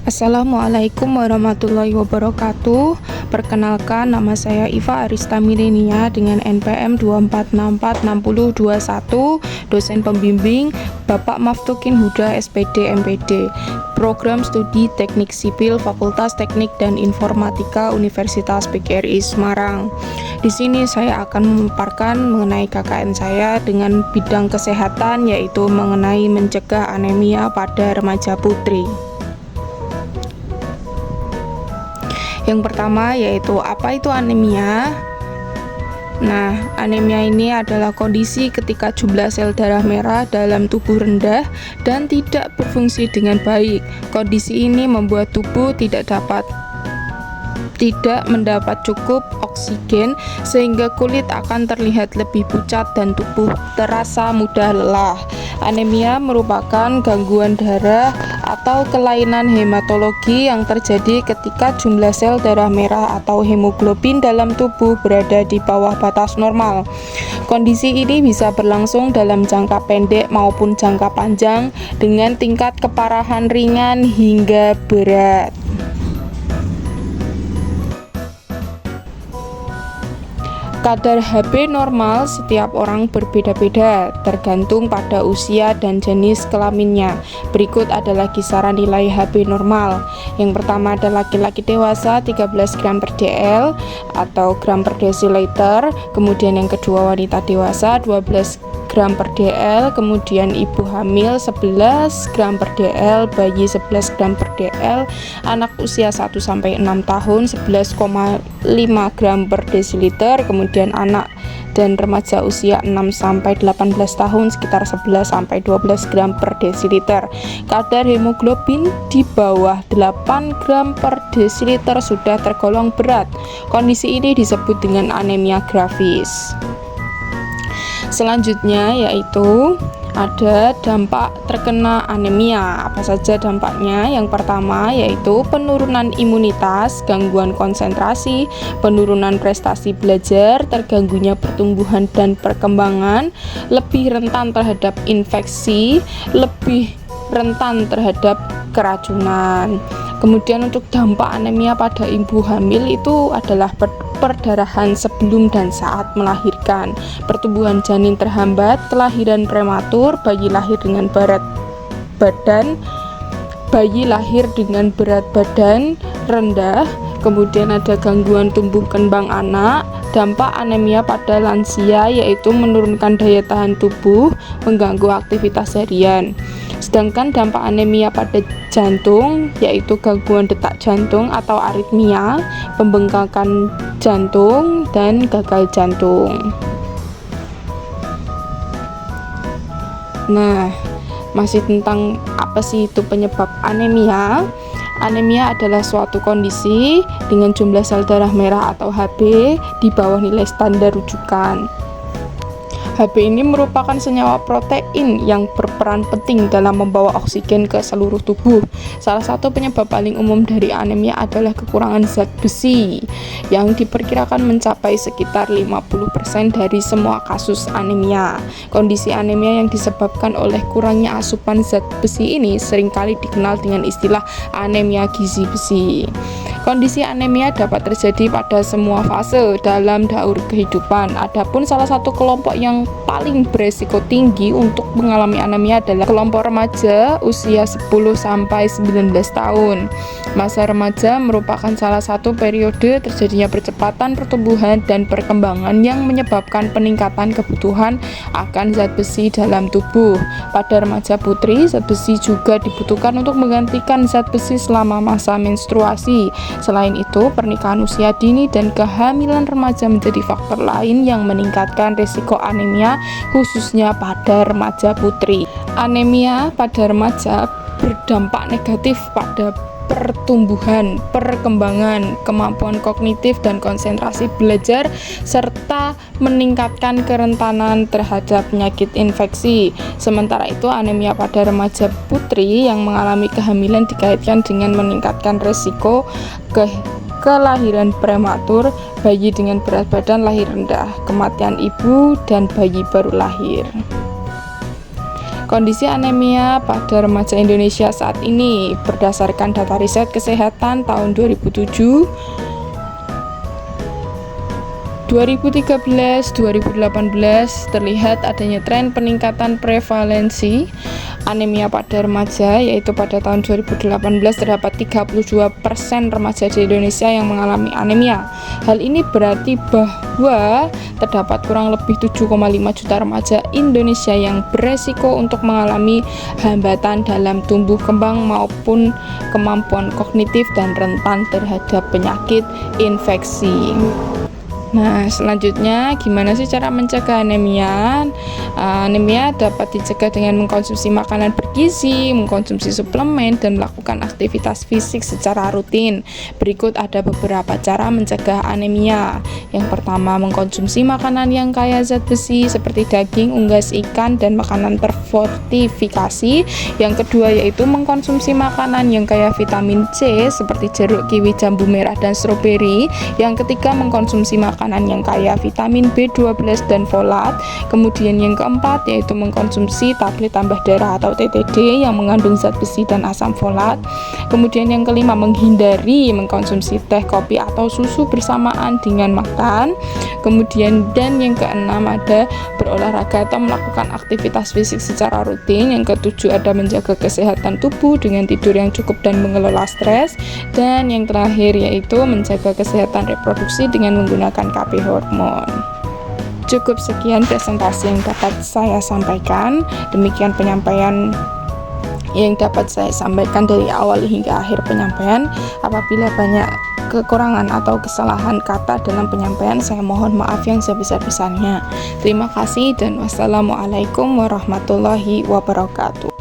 Assalamualaikum warahmatullahi wabarakatuh. Perkenalkan, nama saya Iva Arista Milenia dengan NPM 24646021, dosen pembimbing Bapak Maftukin Huda SPD MPD, Program Studi Teknik Sipil Fakultas Teknik dan Informatika Universitas PGRI Semarang. Di sini saya akan memaparkan mengenai KKN saya dengan bidang kesehatan, yaitu mengenai mencegah anemia pada remaja putri. Yang pertama yaitu apa itu anemia? Nah, anemia ini adalah kondisi ketika jumlah sel darah merah dalam tubuh rendah dan tidak berfungsi dengan baik. Kondisi ini membuat tubuh tidak mendapat cukup oksigen sehingga kulit akan terlihat lebih pucat dan tubuh terasa mudah lelah. Anemia merupakan gangguan darah atau kelainan hematologi yang terjadi ketika jumlah sel darah merah atau hemoglobin dalam tubuh berada di bawah batas normal. Kondisi ini bisa berlangsung dalam jangka pendek maupun jangka panjang dengan tingkat keparahan ringan hingga berat. Kadar Hb normal setiap orang berbeda-beda, tergantung pada usia dan jenis kelaminnya. Berikut adalah kisaran nilai Hb normal. Yang pertama adalah laki-laki dewasa 13 gram per dl atau gram per desiliter. Kemudian yang kedua wanita dewasa 12 gram per dl, kemudian ibu hamil 11 gram per dl, bayi 11 gram per dl, anak usia 1-6 tahun 11,5 gram per desiliter, kemudian anak dan remaja usia 6-18 tahun sekitar 11-12 gram per desiliter. Kadar hemoglobin di bawah 8 gram per desiliter sudah tergolong berat. Kondisi ini disebut dengan anemia grafis. Selanjutnya yaitu ada dampak terkena anemia. Apa saja dampaknya? Yang pertama yaitu penurunan imunitas, gangguan konsentrasi, penurunan prestasi belajar, terganggunya pertumbuhan dan perkembangan, lebih rentan terhadap infeksi, lebih rentan terhadap keracunan. Kemudian untuk dampak anemia pada ibu hamil itu adalah perdarahan sebelum dan saat melahirkan, pertumbuhan janin terhambat, kelahiran prematur, bayi lahir dengan berat badan rendah, kemudian ada gangguan tumbuh kembang anak. Dampak anemia pada lansia yaitu menurunkan daya tahan tubuh, mengganggu aktivitas harian. Sedangkan dampak anemia pada jantung yaitu gangguan detak jantung atau aritmia, pembengkakan jantung, dan gagal jantung. Nah, masih tentang apa sih itu penyebab anemia? Anemia adalah suatu kondisi dengan jumlah sel darah merah atau Hb di bawah nilai standar rujukan. Hb ini merupakan senyawa protein yang berperan penting dalam membawa oksigen ke seluruh tubuh. Salah satu penyebab paling umum dari anemia adalah kekurangan zat besi yang diperkirakan mencapai sekitar 50% dari semua kasus anemia. Kondisi anemia yang disebabkan oleh kurangnya asupan zat besi ini seringkali dikenal dengan istilah anemia gizi besi. Kondisi anemia dapat terjadi pada semua fase dalam daur kehidupan. Adapun salah satu kelompok yang paling beresiko tinggi untuk mengalami anemia adalah kelompok remaja usia 10-19 tahun. Masa remaja merupakan salah satu periode terjadinya percepatan pertumbuhan dan perkembangan yang menyebabkan peningkatan kebutuhan akan zat besi dalam tubuh. Pada remaja putri, zat besi juga dibutuhkan untuk menggantikan zat besi selama masa menstruasi. Selain itu, pernikahan usia dini dan kehamilan remaja menjadi faktor lain yang meningkatkan risiko anemia, khususnya pada remaja putri. Anemia pada remaja berdampak negatif pada pertumbuhan, perkembangan, kemampuan kognitif dan konsentrasi belajar, serta meningkatkan kerentanan terhadap penyakit infeksi. Sementara itu, anemia pada remaja putri yang mengalami kehamilan dikaitkan dengan meningkatkan risiko kelahiran prematur, bayi dengan berat badan lahir rendah, kematian ibu, dan bayi baru lahir. Kondisi anemia pada remaja Indonesia saat ini berdasarkan data riset kesehatan tahun 2007, 2013, 2018 terlihat adanya tren peningkatan prevalensi anemia pada remaja, yaitu pada tahun 2018 terdapat 32% remaja di Indonesia yang mengalami anemia. Hal ini berarti bahwa terdapat kurang lebih 7,5 juta remaja Indonesia yang beresiko untuk mengalami hambatan dalam tumbuh kembang maupun kemampuan kognitif dan rentan terhadap penyakit infeksi. Nah, selanjutnya gimana sih cara mencegah anemia? Anemia dapat dicegah dengan mengkonsumsi makanan bergizi, mengkonsumsi suplemen, dan melakukan aktivitas fisik secara rutin. Berikut ada beberapa cara mencegah anemia. Yang pertama, mengkonsumsi makanan yang kaya zat besi seperti daging, unggas, ikan, dan makanan terfortifikasi. Yang kedua yaitu mengkonsumsi makanan yang kaya vitamin C seperti jeruk, kiwi, jambu merah, dan stroberi. Yang ketiga, mengkonsumsi makanan yang kaya vitamin B12 dan folat. Kemudian yang keempat yaitu mengkonsumsi tablet tambah darah atau TTD yang mengandung zat besi dan asam folat. Kemudian yang kelima, menghindari mengkonsumsi teh, kopi, atau susu bersamaan dengan makan. Kemudian dan yang keenam ada berolahraga atau melakukan aktivitas fisik secara rutin. Yang ketujuh ada menjaga kesehatan tubuh dengan tidur yang cukup dan mengelola stres. Dan yang terakhir yaitu menjaga kesehatan reproduksi dengan menggunakan KB hormon. Cukup sekian presentasi yang dapat saya sampaikan. Demikian penyampaian yang dapat saya sampaikan dari awal hingga akhir penyampaian. Apabila banyak kekurangan atau kesalahan kata dalam penyampaian, saya mohon maaf yang sebesar-besarnya. Terima kasih dan wassalamualaikum warahmatullahi wabarakatuh.